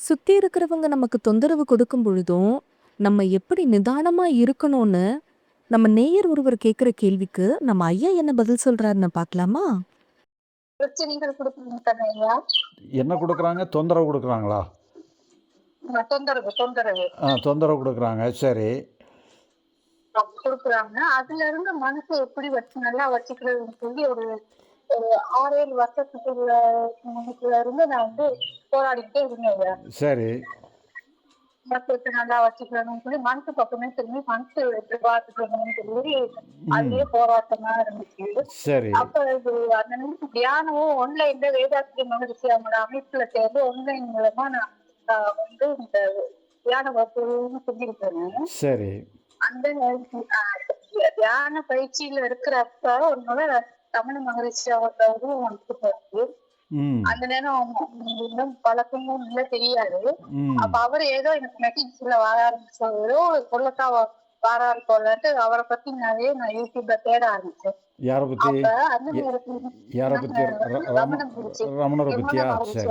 சுத்தி இருக்கிறவங்க நமக்கு தொந்தரவு கொடுக்கும் பொழுதும், நம்ம எப்படி நிதானமா இருக்கணும்னு, நம்ம நேயர் ஒருவர் கேட்கிற கேள்விக்கு, நம்ம ஐயா என்ன பதில் சொல்றாருன்னு பார்க்கலாமா? பிரச்சனைகள் குடுக்க ஐயா. என்ன குடுக்குறாங்க? தொந்தரவு குடுக்குறாங்களா? தொந்தரவு தொந்தரவு குடுக்குறாங்க. சரி. குடுக்குறாங்க. அதுல இருந்து மனசை எப்படி நல்லா வச்சுக்கிறதுன்னு சொல்லி ஒரு ஒரு 6, 7 வருஷத்துக்குள்ள முன்னுக்குள்ள இருந்து நான் போராடிக்கிட்டே இருந்தேன் ஐயா. சரி. மனசை நல்லா வச்சுக்கணும்னு சொல்லி மனசு பக்கமே திரும்பி மனசு எப்படி பார்த்துக்கணும்னு சொல்லி அதுலயே போராட்டமா இருந்துச்சு. சரி. அப்ப இது அந்த நிமிஷம் தியானமும் ஆன்லைன்ல வேதாத்திரி மகிழ்ச்சி அவங்களோட அமைப்புல சேர்ந்து ஆன்லைன் மூலமா நான் இந்த தியான வகுப்புன்னு சொல்லியிருக்கேன். சரி. அந்த தியான பயிற்சியில இருக்கிறப்ப ஒரு முறை தமிழ் மகிழ்ச்சி அவர்களும் வந்துட்டு அந்த நேரம் இன்னும் பழக்கமும் இல்ல தெரியாது. அப்ப அவரு ஏதோ எனக்கு மெசேஜ்ல வர ஆரம்பிச்சோ பொருளக்கா வாராரு போலட்டு அவரை பத்தி நிறைய நான் யூடியூப்ல தேட ஆரம்பிச்சேன். யார பத்தி? யார பத்தி? ரமணரை பத்தியா? சரி.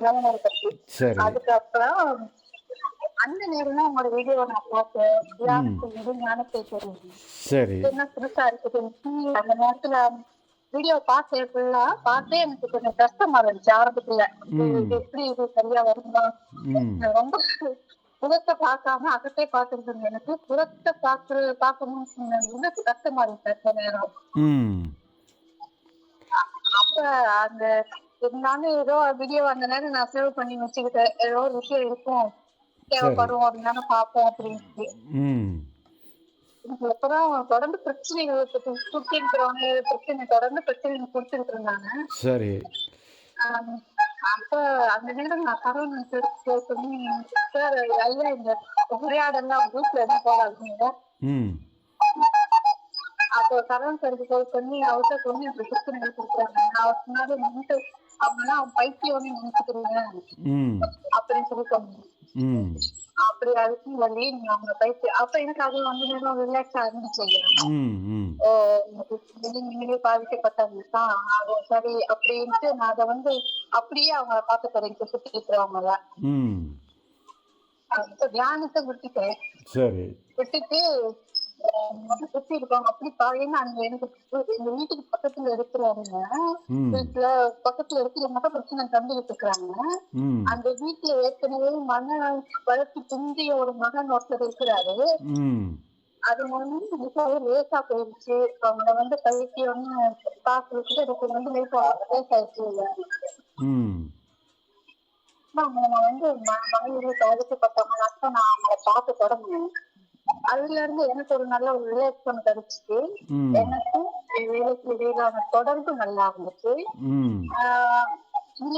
ரமணரை பத்தி. சரி. அதுக்கப்புறம் அந்த நேரம் தான் உங்களோட வீடியோ நான் பார்த்தேன். ஞானத்தை தெரியும். சரி. என்ன புதுசா இருக்குது. அந்த நேரத்துல வீடியோ பார்த்தே எனக்கு கொஞ்சம் கஷ்டமா இருந்துச்சு ஆரம்பத்துல. எப்படி இது சரியா வருமா? ரொம்ப புறத்தை பார்க்காம அகத்தை பார்த்துட்டு இருந்தேன். எனக்கு புறத்தை பார்க்கணும்னு கஷ்டமா இருந்துச்சு அந்த நேரம். அப்ப அந்த இருந்தாலும் ஏதோ வீடியோ அந்த நேரம் நான் சேவ் பண்ணி வச்சுக்கிட்டேன். ஏதோ ஒரு விஷயம் இருக்கும் தேவைப்படும் அப்படின்னா பார்ப்போம் அப்படின்ட்டு. அப்புறம் தொடர்ந்து பிரச்சனைகள் தொடர்ந்து பிரச்சனை கொடுத்துட்டு இருந்தாங்க. சரி. அப்ப அந்த நேரம் நான் கரோனா பண்ணி சார் ஐயா இந்த உரையாடெல்லாம் குரூப்ல எதுவும் போடாதீங்க. அப்போ கரோனா சாருக்கு கால் பண்ணி அவர்கிட்ட சொல்லி அப்படி பிரச்சனைகள் கொடுக்குறாங்க. அவர் சொன்னாரு அவங்கலாம் பைத்தியம் நினைச்சுக்கிறீங்க அப்படின்னு சொல்லி சொன்னேன். அப்படி அதுக்கும் வழி நீங்க அவங்க பயிற்சி அப்ப எனக்கு அது நேரம் ரிலாக்ஸா இருந்துச்சு. நீங்களே பாதிக்கப்பட்டவங்க தான் சரி அப்படின்ட்டு நான் அதை அப்படியே அவங்கள பார்க்க தொடங்கி சுத்தி இருக்கிறவங்கள தியானத்தை விட்டுட்டேன். சரி. விட்டுட்டு சுத்தி இருக்காங்க அப்படி பாருங்க. அங்க எனக்கு எங்க வீட்டுக்கு பக்கத்துல இருக்கிறவங்க வீட்டுல பக்கத்துல இருக்கிறவங்க பிரச்சனை தந்துகிட்டு இருக்கிறாங்க. அந்த வீட்டுல ஏற்கனவே மன வளர்ச்சி குந்திய ஒரு மகன் ஒருத்தர் இருக்கிறாரு. அது லேசா போயிடுச்சு. அவங்கள பைத்தியம்னு பாக்குறதுக்கு எனக்கு லேசாயிடுச்சு. அவங்க மனைவியை பாதிக்கப்பட்டவங்க நான் அவங்கள பார்க்க தொடங்கினேன். அதுல இருந்து எனக்கு ஒரு நல்ல ஒரு ரிலேஷன் கிடைச்சிட்டு எனக்கும் வேலைக்கு இடையிலான தொடர்பு நல்லா இருந்துச்சு.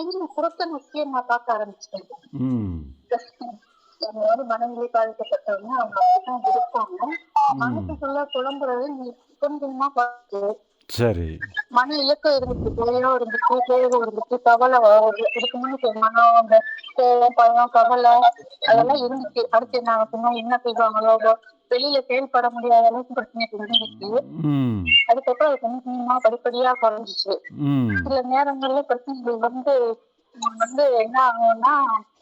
இதுல புறத்தை முக்கியமா பார்க்க ஆரம்பிச்சிட்டேன். மனநிலை பாதிக்கப்பட்டவங்க அவங்க அப்படிதான் இருப்பாங்க. மனசுக்குள்ள புலம்புறது கொஞ்சமா பார்த்து சரி மன இயக்கம் இருந்துச்சு. கோயம் இருந்துச்சு, கோபம் இருந்துச்சு, கவலை இதுக்கு முன்னாடி மனம் அந்த கோபம் பயம் கவலை அதெல்லாம் இருந்துச்சு. அடுத்து என்ன செய்வாங்களோ வெளியில செயல்பட முடியாத அளவுக்கு பிரச்சனைகள் இருந்துச்சு. அதுக்கப்புறம் அது கொஞ்சமா படிப்படியா குறைஞ்சிச்சு. சில நேரங்கள்ல பிரச்சனைகள் என்ன ஆகும்னா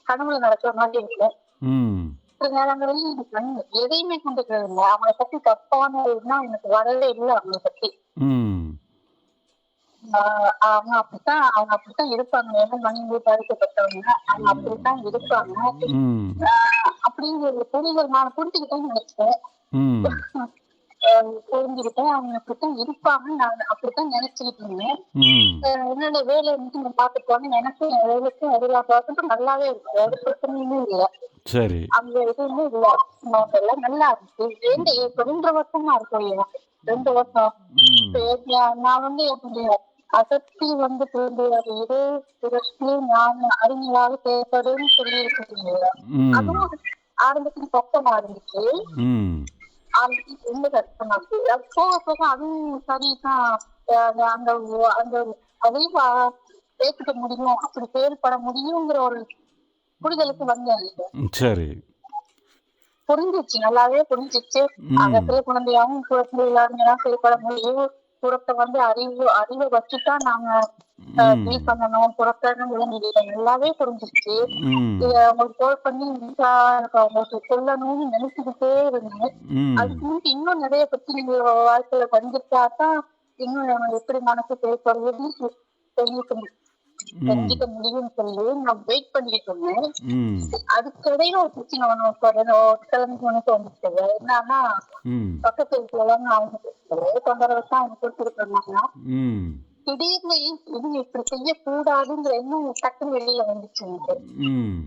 கனவுல நடக்கிற மாதிரி இருக்கும். சில நேரங்களில் எனக்கு எதையுமே கண்டுக்கிறது இல்லை. அவங்களை பத்தி தப்பான எனக்கு வரவே இல்லை. அவங்களை பத்தி அவங்க அப்படித்தான் இருப்பாங்க. ஏன்னா மனைவி பாதிக்கப்பட்டவங்க அவங்க அப்படித்தான் இருப்பாங்க. அப்படிங்கிற புரிதல் நான் புரிஞ்சுக்கிட்டேன்னு நினைச்சேன். புரிஞ்சுக்கிட்டேன் அவங்க அப்படித்தான் இருப்பாங்க. நான் அப்படித்தான் நினைச்சுக்கிட்டு இருந்தேன். என்னோட வேலை பார்த்துட்டு போனேன். எனக்கும் என் வேலைக்கும் எல்லா பார்த்துட்டு நல்லாவே இருக்கு. ஒரு பிரச்சனையுமே இல்லை. சரி. அங்க எதுவுமே இல்லை. எல்லாம் நல்லா இருந்துச்சு. 2 வருஷமா இருக்கும். 2 வருஷம் நான் எப்படி அசக்தி அறிஞராக தேவைப்படுன்னு சொல்லி இருக்கீங்க. அதுவும் ஆரம்பத்துல கஷ்டமா இருந்துச்சு. ஆரம்பத்துக்கு ரொம்ப கஷ்டமா இருக்கு. போக போக அதுவும் சரிதான். அந்த அந்த அதையும் ஏற்றுக்க முடியும், அப்படி செயல்பட முடியுங்கிற ஒரு புரிதலுக்கு வந்தேன். சரி. புரிஞ்சிச்சு, நல்லாவே புரிஞ்சிச்சு. அகத்திலே குழந்தையாவும் குழந்தை இல்லாம செயல்பட முடியும். புறத்தை வந்து அறிவை வச்சுதான் நாங்க ம் ஃபீல் பண்ணணும், புறத்தான விளங்கிட்டோம், நல்லாவே புரிஞ்சிருச்சு. ம் இத அவங்களுக்கு கால் பண்ணி எனக்கு அவங்களுக்கு சொல்லணும்னு நினைச்சுக்கிட்டே இருந்தேன். ம் அதுக்கு முன்னாடி இன்னும் நிறைய பிரச்சனைகள் வாழ்க்கையில வந்துச்சாதான் இன்னும் நம்ம எப்படி மனசு பேசுறதுன்னு ம் தெரிஞ்சுக்க முடியும்னு சொல்லி நான் வெயிட் பண்ணிட்டு இருந்தேன். ம் அதுக்கிடையில ஒரு பிரச்சனை ஒண்ணு கிளம்பி ஒண்ணு வந்துச்சு. என்னன்னா ம் பக்கத்து வீட்டுல எல்லாம் அவங்க தொந்தரவு தான் அவங்க கொடுத்துட்டு இருந்தாங்க. ம் திடீர்னு இது இப்படி செய்யக்கூடாதுங்கிற எண்ணம் டக்குன்னு வெளியில வந்துச்சு எனக்கு. ம்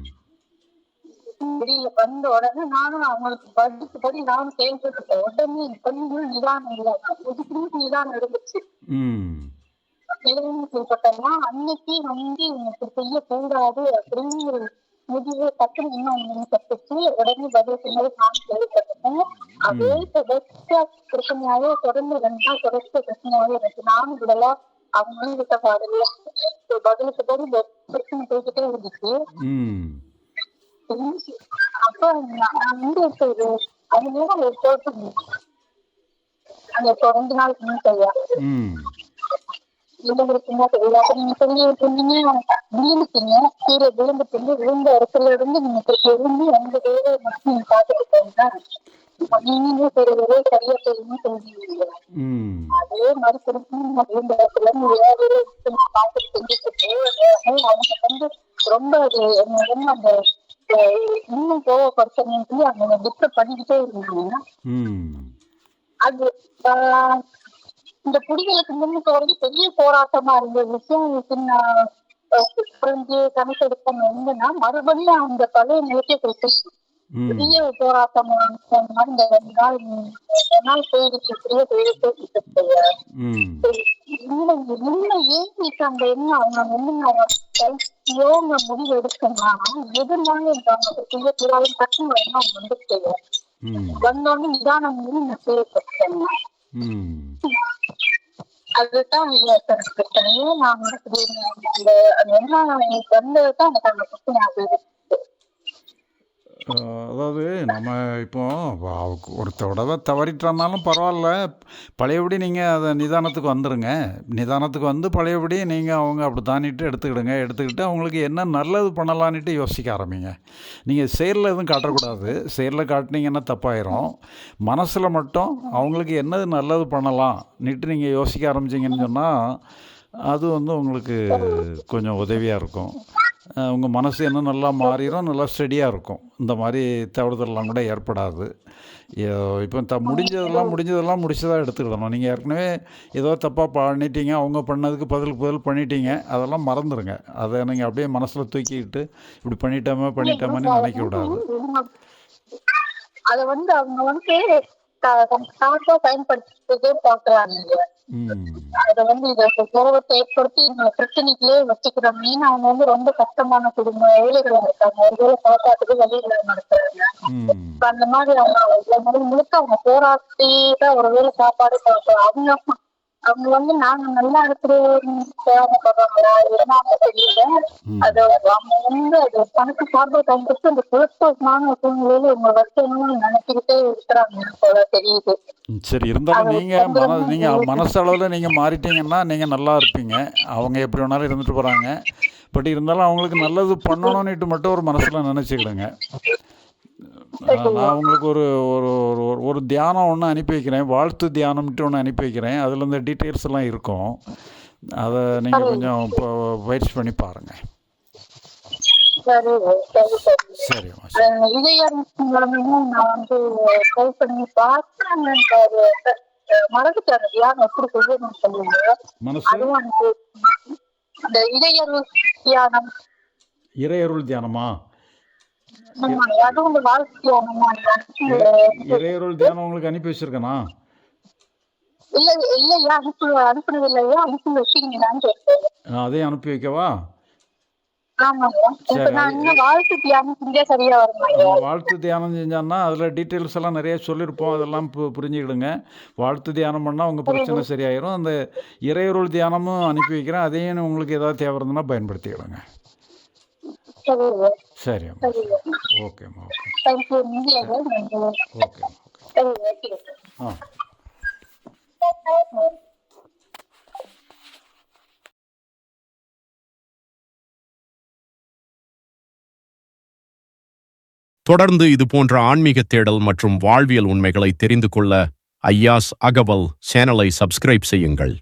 வெளியில வந்த உடனே நானும் அவங்களுக்கு பதிலுக்கு நானும் கேள்விப்பட்டேன். உடனே கொஞ்சம் நிதானம் இல்லை, புதுசு நிதானம் இருந்துச்சு. ம் கேள்விப்பட்டேன்னா அன்னைக்கு வந்து இப்படி செய்யக்கூடாது அப்படிங்கிற முடிவு டக்குன்னு இன்னும் கட்டுச்சு. உடனே பதில் சொன்னது நான் கேள்விப்பட்டேன். அதே தொடர்ச்சியா பிரச்சனையாவே தொடர்ந்து 2 நாள் தொடர்ச்சி பிரச்சனையாவே இருக்கு. நானும் விடலாம், அவங்களும் விட்ட பாடல. பதிலுக்கு பதில் பிரச்சனை போய்கிட்டே இருந்துச்சு. அப்ப நான் வந்து அது நேரம் ஒரு தோட்டம் அந்த 2 நாளுக்கு முன்னையா விழுந்துருக்கீங்க, நீங்க சொல்லி சொன்னீங்க, விழுந்துட்டீங்க, கீழே விழுந்துட்டீங்க, விழுந்த இடத்துல இருந்து நீங்க விழுந்து எந்த வேலையை மட்டும் நீங்க பாத்துட்டு போயிருந்தா நீங்க சரி வேலையை சரியா செய்யணும்னு சொல்லிடுவீங்க. அதே மாதிரி திருப்பி விழுந்த இடத்துல இருந்து வேற வேலையை பாத்துட்டு செஞ்சுட்டு அவங்க வந்து ரொம்ப என்ன அந்த இன்னும் கோவப்படுத்தணும்னு சொல்லி அவங்க டிஸ்டர்ப் பண்ணிக்கிட்டே இருந்தாங்க. அது இந்த குடிகளுக்கு முன்னுக்கு வந்து பெரிய போராட்டமா இருந்த விஷயம் புரிஞ்சு கணக்கெடுப்போம் என்னன்னா மறுபடியும் அந்த பழைய நிலைக்கே போயிட்டு பெரிய போராட்டம் இந்த 2 நாள் போயிடுச்சு. பெரிய போயிட்டு ஏன் அந்த எண்ணம் அவங்க என்ன முடிவு எடுக்கணும்னா எதிர்னாலும் செய்யக்கூடாது கஷ்டம் எண்ணம் வந்துட்டு வந்தோன்னு நிதானம் நான் செய்யப்பட்டேன். அதுதான் பிரச்சனையே. நான் அந்த என்ன எனக்கு வந்ததுதான் எனக்கு அந்த பிரச்சனை ஆகுது. அதாவது நம்ம இப்போ ஒரு தடவை தவறிட்டோம்னாலும் பரவாயில்ல, பழையபடி நீங்கள் அதை நிதானத்துக்கு வந்துடுங்க. நிதானத்துக்கு வந்து பழையபடி நீங்கள் அவங்க அப்படி தானிட்டு எடுத்துக்கிட்டு அவங்களுக்கு என்ன நல்லது பண்ணலான்ட்டு யோசிக்க ஆரம்பிங்க. நீங்கள் செயலில் எதுவும் காட்டக்கூடாது. செயலில் காட்டினீங்கன்னா தப்பாயிரும். மனசில் மட்டும் அவங்களுக்கு என்னது நல்லது பண்ணலாம்னுட்டு நீங்கள் யோசிக்க ஆரம்பிச்சிங்கன்னு சொன்னால் அது வந்து உங்களுக்கு கொஞ்சம் உதவியாக இருக்கும். உங்கள் மனசு இன்னும் நல்லா மாறிடும், நல்லா ஸ்டெடியாக இருக்கும். இந்த மாதிரி தவறுதல்லாம் கூட ஏற்படாது. இப்போ முடிஞ்சதெல்லாம் முடிச்சதாக எடுத்துக்கிடணும். நீங்கள் ஏற்கனவே ஏதோ தப்பாக பண்ணிட்டீங்க, அவங்க பண்ணதுக்கு பதில் பண்ணிட்டீங்க, அதெல்லாம் மறந்துடுங்க. அதை நீங்கள் அப்படியே மனசில் தூக்கிக்கிட்டு இப்படி பண்ணிட்டோமான்னு நினைக்க விடாது. அதை வந்து அவங்க வந்து பயன்படுத்திட்டே பாக்குறாங்க. அத வந்து இத கோபத்தை ஏற்படுத்தி பிரச்சனைக்குள்ளே வச்சுக்கிறாங்க. அவங்க வந்து ரொம்ப கஷ்டமான குடும்பம், ஏழைகள் இருக்காங்க, ஒரு வேலை சாப்பாட்டுக்கு வழிகளை நடத்துறாங்க. அந்த மாதிரி அவங்க முழுக்க அவங்க போராட்டி தான் ஒரு வேலை சாப்பாடு சாப்பிடுறாங்க. அவங்க வந்து நாங்க நல்லா இருக்கிறோம்னா தெரியல. அது அவங்க வந்து அது பணத்து சார்பை பயன்படுத்தி அந்த குழப்பமான சூழ்நிலையில உங்க வைக்கணும்னு நினைச்சுக்கிட்டே இருக்கிறாங்க போல தெரியுது. சரி, இருந்தாலும் நீங்கள் மனசளவில் நீங்கள் மாறிட்டீங்கன்னா நீங்கள் நல்லா இருப்பீங்க. அவங்க எப்படி வேணாலும் இருந்துட்டு போகிறாங்க. பட் இருந்தாலும் அவங்களுக்கு நல்லது பண்ணணும்னுட்டு மட்டும் ஒரு மனசில் நினச்சிக்கிடுங்க. நான் உங்களுக்கு ஒரு தியானம் ஒன்று அனுப்பி வைக்கிறேன், வாழ்த்து தியானம்ட்டு ஒன்று அனுப்பி வைக்கிறேன். அதில் இந்த டீட்டெயில்ஸ் எல்லாம் இருக்கும். அதை நீங்கள் கொஞ்சம் பயிற்சி பண்ணி பாருங்கள். சரிம்மா. இறையருள் தியானமா? இறையருள் தியானம் உங்களுக்கு அனுப்பி வச்சிருக்கேனா? அதையும் அனுப்பி வைக்கவா? வாழ்த்து தியானம் செஞ்சான்னா அதில் டீட்டெயில்ஸ் எல்லாம் நிறைய சொல்லியிருப்போம். அதெல்லாம் புரிஞ்சுக்கிடுங்க. வாழ்த்து தியானம் பண்ணால் உங்கள் பிரச்சனை சரியாயிரும். அந்த இறையருள் தியானமும் அனுப்பி வைக்கிறேன். அதையும் உங்களுக்கு ஏதாவது தேவை இருந்ததுன்னா பயன்படுத்திக்கிடுங்க. சரிம்மா. ஓகேம்மா. ஓகேம்மா. ஆ தொடர்ந்து இது போன்ற ஆன்மீக தேடல் மற்றும் வாழ்வியல் உண்மைகளை தெரிந்து கொள்ள ஐயாஸ் அகவல் சேனலை சப்ஸ்கிரைப் செய்யுங்கள்.